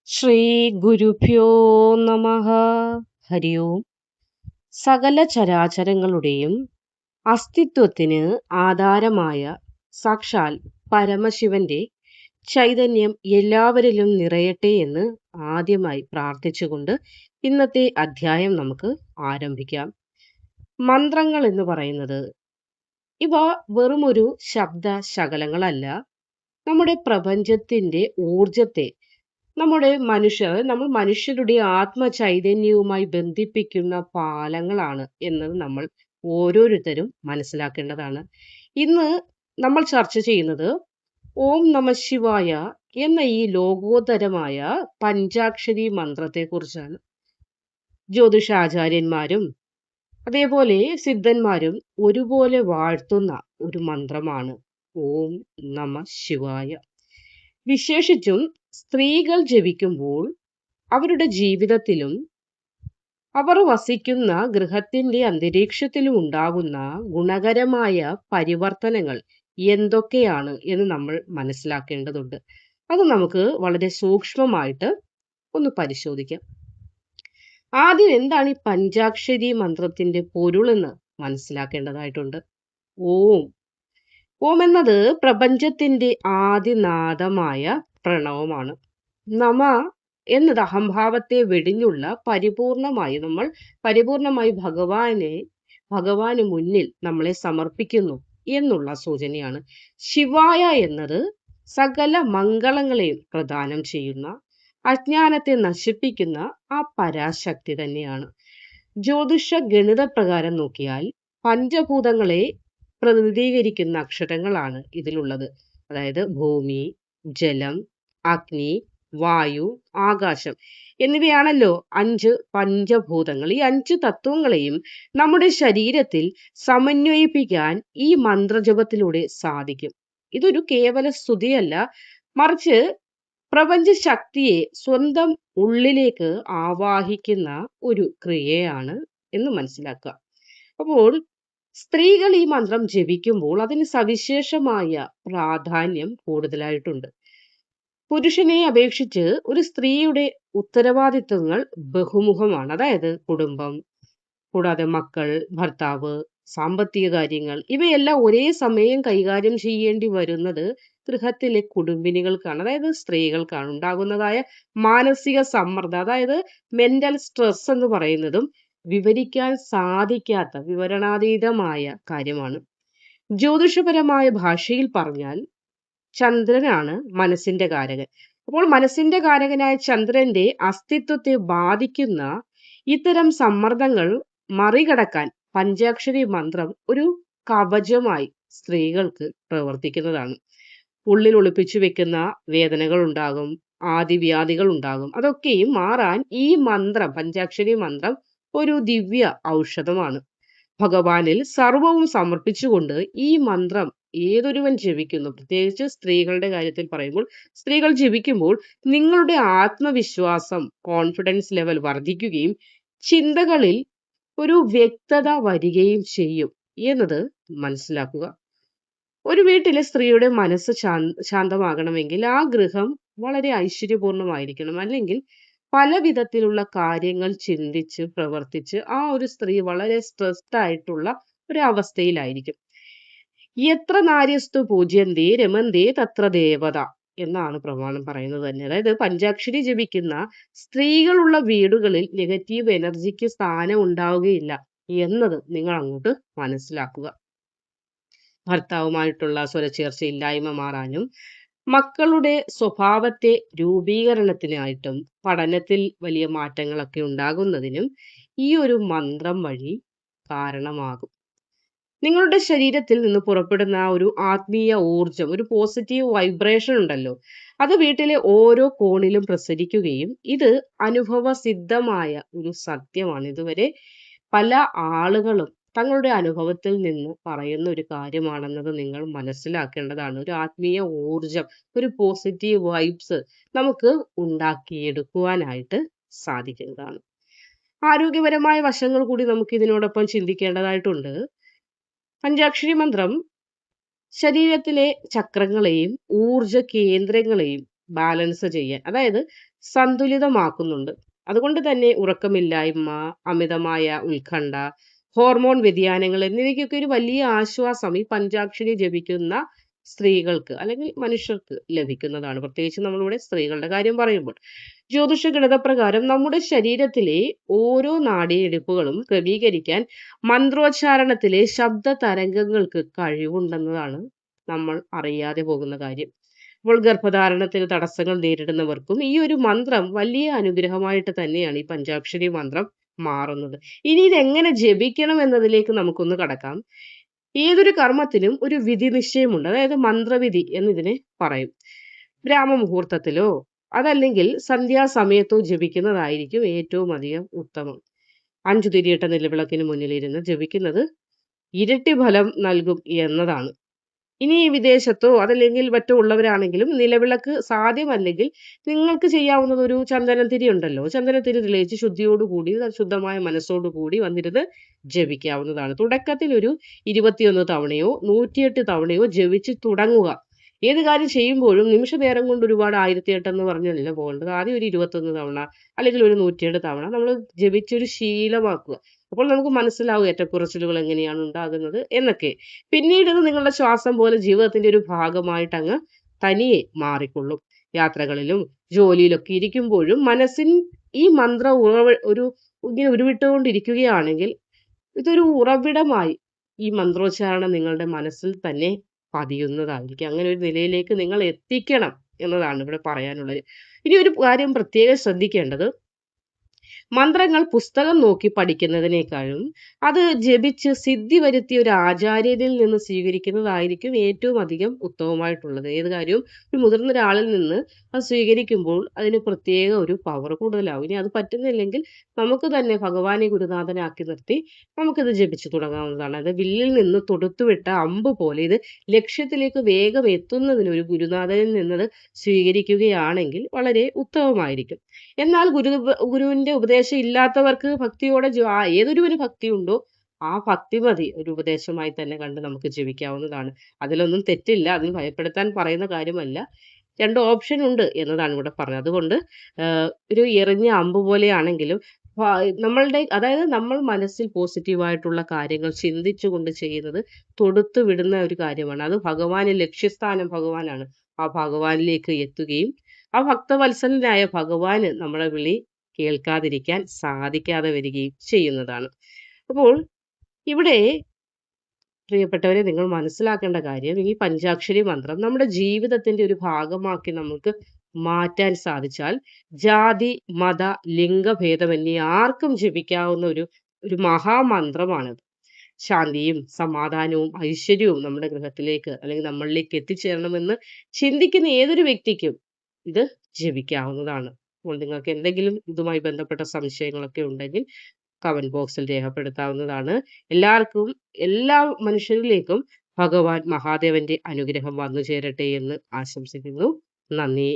ശ്രീ ഗുരുഭ്യോ നമഃ. ഹരി ഓം. സകല ചരാചരങ്ങളുടെയും അസ്തിത്വത്തിന് ആധാരമായ സാക്ഷാൽ പരമശിവന്റെ ചൈതന്യം എല്ലാവരിലും നിറയട്ടെ എന്ന് ആദ്യമായി പ്രാർത്ഥിച്ചുകൊണ്ട് ഇന്നത്തെ അധ്യായം നമുക്ക് ആരംഭിക്കാം. മന്ത്രങ്ങൾ എന്ന് പറയുന്നത് ഇവ വെറുമൊരു ശബ്ദ ശകലങ്ങളല്ല, നമ്മുടെ പ്രപഞ്ചത്തിന്റെ ഊർജത്തെ നമ്മൾ മനുഷ്യരുടെ ആത്മചൈതന്യവുമായി ബന്ധിപ്പിക്കുന്ന പാലങ്ങളാണ് എന്നത് നമ്മൾ ഓരോരുത്തരും മനസ്സിലാക്കേണ്ടതാണ്. ഇന്ന് നമ്മൾ ചർച്ച ചെയ്യുന്നത് ഓം നമ ശിവായ എന്ന ഈ ലോകോത്തരമായ പഞ്ചാക്ഷരി മന്ത്രത്തെക്കുറിച്ചാണ്. ജ്യോതിഷാചാര്യന്മാരും അതേപോലെ സിദ്ധന്മാരും ഒരുപോലെ വാഴ്ത്തുന്ന ഒരു മന്ത്രമാണ് ഓം നമ ശിവായ. വിശേഷിച്ചും സ്ത്രീകൾ ജപിക്കുമ്പോൾ അവരുടെ ജീവിതത്തിലും അവർ വസിക്കുന്ന ഗൃഹത്തിന്റെ അന്തരീക്ഷത്തിലും ഉണ്ടാകുന്ന ഗുണകരമായ പരിവർത്തനങ്ങൾ എന്തൊക്കെയാണ് എന്ന് നമ്മൾ മനസ്സിലാക്കേണ്ടതുണ്ട്. അത് നമുക്ക് വളരെ സൂക്ഷ്മമായിട്ട് ഒന്ന് പരിശോധിക്കാം. ആദ്യം എന്താണ് ഈ പഞ്ചാക്ഷരി മന്ത്രത്തിന്റെ പൊരുളെന്ന് മനസ്സിലാക്കേണ്ടതായിട്ടുണ്ട്. ഓം ഓം എന്നത് പ്രപഞ്ചത്തിന്റെ ആദിനാദമായ പ്രണവമാണ്. നമ എന്നത് അഹംഭാവത്തെ വെടിഞ്ഞുള്ള പരിപൂർണമായി ഭഗവാന് മുന്നിൽ നമ്മളെ സമർപ്പിക്കുന്നു എന്നുള്ള സൂചനയാണ്. ശിവായ എന്നത് സകല മംഗളങ്ങളെയും പ്രദാനം ചെയ്യുന്ന, അജ്ഞാനത്തെ നശിപ്പിക്കുന്ന ആ പരാശക്തി തന്നെയാണ്. ജ്യോതിഷ ഗണിത പ്രകാരം നോക്കിയാൽ പഞ്ചഭൂതങ്ങളെ പ്രതിനിധീകരിക്കുന്ന അക്ഷരങ്ങളാണ് ഇതിലുള്ളത്. അതായത് ഭൂമി, ജലം, അഗ്നി, വായു, ആകാശം എന്നിവയാണല്ലോ 5 പഞ്ചഭൂതങ്ങൾ. ഈ 5 തത്വങ്ങളെയും നമ്മുടെ ശരീരത്തിൽ സമന്വയിപ്പിക്കാൻ ഈ മന്ത്രജപത്തിലൂടെ സാധിക്കും. ഇതൊരു കേവല സ്തുതിയല്ല, മറിച്ച് പ്രപഞ്ച ശക്തിയെ സ്വന്തം ഉള്ളിലേക്ക് ആവാഹിക്കുന്ന ഒരു ക്രിയയാണ് എന്ന് മനസ്സിലാക്കുക. അപ്പോൾ സ്ത്രീകൾ ഈ മന്ത്രം ജപിക്കുമ്പോൾ അതിന് സവിശേഷമായ പ്രാധാന്യം കൂടുതലായിട്ടുണ്ട്. പുരുഷനെ അപേക്ഷിച്ച് ഒരു സ്ത്രീയുടെ ഉത്തരവാദിത്വങ്ങൾ ബഹുമുഖമാണ്. അതായത് കുടുംബം, കൂടാതെ മക്കൾ, ഭർത്താവ്, സാമ്പത്തിക കാര്യങ്ങൾ ഇവയെല്ലാം ഒരേ സമയം കൈകാര്യം ചെയ്യേണ്ടി വരുന്നത് ഗൃഹത്തിലെ കുടുംബിനികൾക്കാണ്, അതായത് സ്ത്രീകൾക്കാണ്. ഉണ്ടാകുന്നതായ മാനസിക സമ്മർദ്ദം, അതായത് മെന്റൽ സ്ട്രെസ് എന്ന് പറയുന്നതും വിവരിക്കാൻ സാധിക്കാത്ത വിവരണാതീതമായ കാര്യമാണ്. ജ്യോതിഷപരമായ ഭാഷയിൽ പറഞ്ഞാൽ ചന്ദ്രനാണ് മനസ്സിന്റെ കാരകൻ. അപ്പോൾ മനസ്സിന്റെ കാരകനായ ചന്ദ്രന്റെ അസ്തിത്വത്തെ ബാധിക്കുന്ന ഇത്തരം സമ്മർദ്ദങ്ങൾ മറികടക്കാൻ പഞ്ചാക്ഷരി മന്ത്രം ഒരു കവചമായി സ്ത്രീകൾക്ക് പ്രവർത്തിക്കുന്നതാണ്. ഉള്ളിൽ ഒളിപ്പിച്ചു വെക്കുന്ന വേദനകൾ ഉണ്ടാകും, ആദിവ്യാധികൾ ഉണ്ടാകും. അതൊക്കെയും മാറാൻ ഈ മന്ത്രം, പഞ്ചാക്ഷരി മന്ത്രം ഒരു ദിവ്യ ഔഷധമാണ്. ഭഗവാനിൽ സർവവും സമർപ്പിച്ചുകൊണ്ട് ഈ മന്ത്രം ഏതൊരുവൻ ജപിക്കുന്നു, പ്രത്യേകിച്ച് സ്ത്രീകളുടെ കാര്യത്തിൽ പറയുമ്പോൾ, സ്ത്രീകൾ ജപിക്കുമ്പോൾ നിങ്ങളുടെ ആത്മവിശ്വാസം, കോൺഫിഡൻസ് ലെവൽ വർദ്ധിക്കുകയും ചിന്തകളിൽ ഒരു വ്യക്തത വരികയും ചെയ്യും എന്നത് മനസ്സിലാക്കുക. ഒരു വീട്ടിലെ സ്ത്രീയുടെ മനസ്സ് ശാന്തമാകണമെങ്കിൽ ആ ഗൃഹം വളരെ ഐശ്വര്യപൂർണമായിരിക്കണം. അല്ലെങ്കിൽ പല വിധത്തിലുള്ള കാര്യങ്ങൾ ചിന്തിച്ച് പ്രവർത്തിച്ച് ആ ഒരു സ്ത്രീ വളരെ സ്ട്രെസ്ഡ് ആയിട്ടുള്ള ഒരു അവസ്ഥയിലായിരിക്കും. എത്ര നാര്യസ്തു പൂജ്യന്തേ രമന്തേ തത്ര ദേവത എന്നാണ് പ്രമാണം പറയുന്നത് തന്നെ. അതായത് പഞ്ചാക്ഷരി ജപിക്കുന്ന സ്ത്രീകളുള്ള വീടുകളിൽ നെഗറ്റീവ് എനർജിക്ക് സ്ഥാനം ഉണ്ടാവുകയില്ല എന്നത് നിങ്ങൾ അങ്ങോട്ട് മനസ്സിലാക്കുക. ഭർത്താവുമായിട്ടുള്ള സ്വരച്ചേർച്ചയില്ലായ്മ മാറാനും മക്കളുടെ സ്വഭാവത്തെ രൂപീകരണത്തിനായിട്ടും പഠനത്തിൽ വലിയ മാറ്റങ്ങളൊക്കെ ഉണ്ടാകുന്നതിനും ഈ ഒരു മന്ത്രം വഴി കാരണമാകും. നിങ്ങളുടെ ശരീരത്തിൽ നിന്ന് പുറപ്പെടുന്ന ഒരു ആത്മീയ ഊർജം, ഒരു പോസിറ്റീവ് വൈബ്രേഷൻ ഉണ്ടല്ലോ, അത് വീട്ടിലെ ഓരോ കോണിലും പ്രസരിക്കുകയും ഇത് അനുഭവസിദ്ധമായ ഒരു സത്യമാണ്. ഇതുവരെ പല ആളുകളും തങ്ങളുടെ അനുഭവത്തിൽ നിന്ന് പറയുന്ന ഒരു കാര്യമാണെന്നത് നിങ്ങൾ മനസ്സിലാക്കേണ്ടതാണ്. ഒരു ആത്മീയ ഊർജം, ഒരു പോസിറ്റീവ് വൈബ്സ് നമുക്ക് ഉണ്ടാക്കിയെടുക്കുവാനായിട്ട് സാധിക്കുന്നതാണ്. ആരോഗ്യപരമായ വശങ്ങൾ കൂടി നമുക്ക് ഇതിനോടൊപ്പം ചിന്തിക്കേണ്ടതായിട്ടുണ്ട്. പഞ്ചാക്ഷരി മന്ത്രം ശരീരത്തിലെ ചക്രങ്ങളെയും ഊർജ കേന്ദ്രങ്ങളെയും ബാലൻസ് ചെയ്യാൻ, അതായത് സന്തുലിതമാക്കുന്നുണ്ട്. അതുകൊണ്ട് തന്നെ ഉറക്കമില്ലായ്മ, അമിതമായ ഉത്കണ്ഠ, ഹോർമോൺ വ്യതിയാനങ്ങൾ എന്നിവയ്ക്കൊക്കെ ഒരു വലിയ ആശ്വാസം ഈ പഞ്ചാക്ഷരി ജപിക്കുന്ന സ്ത്രീകൾക്ക് അല്ലെങ്കിൽ മനുഷ്യർക്ക് ലഭിക്കുന്നതാണ്. പ്രത്യേകിച്ച് നമ്മളിവിടെ സ്ത്രീകളുടെ കാര്യം പറയുമ്പോൾ. ജ്യോതിഷ ഗണിതപ്രകാരം നമ്മുടെ ശരീരത്തിലെ ഓരോ നാഡീയിടിപ്പുകളും ക്രമീകരിക്കാൻ മന്ത്രോച്ചാരണത്തിലെ ശബ്ദ തരംഗങ്ങൾക്ക് കഴിവുണ്ടെന്നതാണ് നമ്മൾ അറിയാതെ പോകുന്ന കാര്യം. അപ്പോൾ ഗർഭധാരണത്തിന് തടസ്സങ്ങൾ നേരിടുന്നവർക്കും ഈ ഒരു മന്ത്രം വലിയ അനുഗ്രഹമായിട്ട് തന്നെയാണ് ഈ പഞ്ചാക്ഷരി മന്ത്രം മാറുന്നത്. ഇനി ഇതെങ്ങനെ ജപിക്കണം എന്നതിലേക്ക് നമുക്കൊന്ന് കടക്കാം. ഏതൊരു കർമ്മത്തിനും ഒരു വിധി നിശ്ചയമുണ്ട്. അതായത് മന്ത്രവിധി എന്നിതിനെ പറയും. ബ്രാഹ്മമുഹൂർത്തത്തിലോ അതല്ലെങ്കിൽ സന്ധ്യാസമയത്തോ ജപിക്കുന്നതായിരിക്കും ഏറ്റവും അധികം ഉത്തമം. 5 തിരിയിട്ട നിലവിളക്കിന് മുന്നിലിരുന്ന് ജപിക്കുന്നത് ഇരട്ടി ഫലം നൽകും എന്നതാണ്. ഇനി വിദേശത്തോ അതല്ലെങ്കിൽ മറ്റോ ഉള്ളവരാണെങ്കിലും നിലവിളക്ക് സാധ്യമല്ലെങ്കിൽ നിങ്ങൾക്ക് ചെയ്യാവുന്നത് ഒരു ചന്ദനത്തിരി ഉണ്ടല്ലോ. ചന്ദനത്തിരി തെളിയിച്ച് ശുദ്ധിയോടുകൂടി ശുദ്ധമായ മനസ്സോടുകൂടി വന്നിരുന്ന് ജപിക്കാവുന്നതാണ്. തുടക്കത്തിൽ ഒരു 21 തവണയോ 108 തവണയോ ജപിച്ച് തുടങ്ങുക. ഏത് കാര്യം ചെയ്യുമ്പോഴും നിമിഷ നേരം കൊണ്ട് ഒരുപാട് 1008 എന്ന് പറഞ്ഞല്ല പോകേണ്ടത്. ആദ്യം ഒരു 21 തവണ അല്ലെങ്കിൽ ഒരു 108 തവണ നമ്മൾ ജപിച്ചൊരു ശീലമാക്കുക. അപ്പോൾ നമുക്ക് മനസ്സിലാവും ഏറ്റക്കുറച്ചിലുകൾ എങ്ങനെയാണ് ഉണ്ടാകുന്നത് എന്നൊക്കെ. പിന്നീട് ഇത് നിങ്ങളുടെ ശ്വാസം പോലെ ജീവിതത്തിന്റെ ഒരു ഭാഗമായിട്ട് അങ്ങ് തനിയെ മാറിക്കൊള്ളും. യാത്രകളിലും ജോലിയിലൊക്കെ ഇരിക്കുമ്പോഴും മനസ്സിൻ ഈ മന്ത്രം ഇങ്ങനെ ഉരുവിട്ടുകൊണ്ടിരിക്കുകയാണെങ്കിൽ ഇതൊരു ഉറവിടമായി ഈ മന്ത്രോച്ചാരണം നിങ്ങളുടെ മനസ്സിൽ തന്നെ പതിയുന്നതായിരിക്കും. അങ്ങനെ ഒരു നിലയിലേക്ക് നിങ്ങൾ എത്തിക്കണം എന്നതാണ് ഇവിടെ പറയാനുള്ളത്. ഇനി ഒരു കാര്യം പ്രത്യേകം ശ്രദ്ധിക്കേണ്ടത്, മന്ത്രങ്ങൾ പുസ്തകം നോക്കി പഠിക്കുന്നതിനേക്കാളും അത് ജപിച്ച് സിദ്ധി വരുത്തിയ ഒരു ആചാര്യനിൽ നിന്ന് സ്വീകരിക്കുന്നതായിരിക്കും ഏറ്റവും അധികം ഉത്തമമായിട്ടുള്ളത്. ഏത് കാര്യവും ഒരു മുതിർന്ന ഒരാളിൽ നിന്ന് അത് സ്വീകരിക്കുമ്പോൾ അതിന് പ്രത്യേക ഒരു പവർ കൂടുതലാവും. ഇനി അത് പറ്റുന്നില്ലെങ്കിൽ നമുക്ക് തന്നെ ഭഗവാനെ ഗുരുനാഥനാക്കി നിർത്തി നമുക്കിത് ജപിച്ചു തുടങ്ങാവുന്നതാണ്. അത് വില്ലിൽ നിന്ന് തൊടുത്തുവിട്ട അമ്പ് പോലെ ഇത് ലക്ഷ്യത്തിലേക്ക് വേഗം എത്തുന്നതിന് ഒരു ഗുരുനാഥനിൽ നിന്നത് സ്വീകരിക്കുകയാണെങ്കിൽ വളരെ ഉത്തമമായിരിക്കും. എന്നാൽ ഗുരുവിന്റെ ഉപദേശം ഇല്ലാത്തവർക്ക് ഭക്തിയോടെ ഏതൊരുവന് ഭക്തിയുണ്ടോ ആ ഭക്തി മതി ഒരു ഉപദേശമായി തന്നെ കണ്ട് നമുക്ക് ജപിക്കാവുന്നതാണ്. അതിലൊന്നും തെറ്റില്ല. അതിന് ഭയപ്പെടുത്താൻ പറയുന്ന കാര്യമല്ല. 2 ഓപ്ഷൻ ഉണ്ട് എന്നതാണ് ഇവിടെ പറഞ്ഞത്. അതുകൊണ്ട് ഒരു എറിഞ്ഞ അമ്പ് പോലെയാണെങ്കിലും അതായത് നമ്മൾ മനസ്സിൽ പോസിറ്റീവായിട്ടുള്ള കാര്യങ്ങൾ ചിന്തിച്ചുകൊണ്ട് ചെയ്യുന്നത് തൊടുത്തു വിടുന്ന ഒരു കാര്യമാണ്. അത് ലക്ഷ്യസ്ഥാനം ഭഗവാനാണ്. ആ ഭഗവാനിലേക്ക് എത്തുകയും ആ ഭക്തവത്സലനായ ഭഗവാന് നമ്മളെ വിളി കേൾക്കാതിരിക്കാൻ സാധിക്കാതെ വരികയും ചെയ്യുന്നതാണ്. അപ്പോൾ ഇവിടെ പ്രിയപ്പെട്ടവരെ, നിങ്ങൾ മനസ്സിലാക്കേണ്ട കാര്യം, ഈ പഞ്ചാക്ഷരി മന്ത്രം നമ്മുടെ ജീവിതത്തിന്റെ ഒരു ഭാഗമാക്കി നമുക്ക് മാറ്റാൻ സാധിച്ചാൽ ജാതി മത ലിംഗഭേദമന്യേ ആർക്കും ജപിക്കാവുന്ന ഒരു മഹാമന്ത്രമാണിത്. ശാന്തിയും സമാധാനവും ഐശ്വര്യവും നമ്മുടെ ഗൃഹത്തിലേക്ക് അല്ലെങ്കിൽ നമ്മളിലേക്ക് എത്തിച്ചേരണമെന്ന് ചിന്തിക്കുന്ന ഏതൊരു വ്യക്തിക്കും ഇത് ജപിക്കാവുന്നതാണ്. അപ്പോൾ നിങ്ങൾക്ക് എന്തെങ്കിലും ഇതുമായി ബന്ധപ്പെട്ട സംശയങ്ങളൊക്കെ ഉണ്ടെങ്കിൽ കമന്റ് ബോക്സിൽ രേഖപ്പെടുത്താവുന്നതാണ്. എല്ലാ മനുഷ്യരിലേക്കും ഭഗവാൻ മഹാദേവന്റെ അനുഗ്രഹം വന്നു ചേരട്ടെ എന്ന് ആശംസിക്കുന്നു. നന്ദി.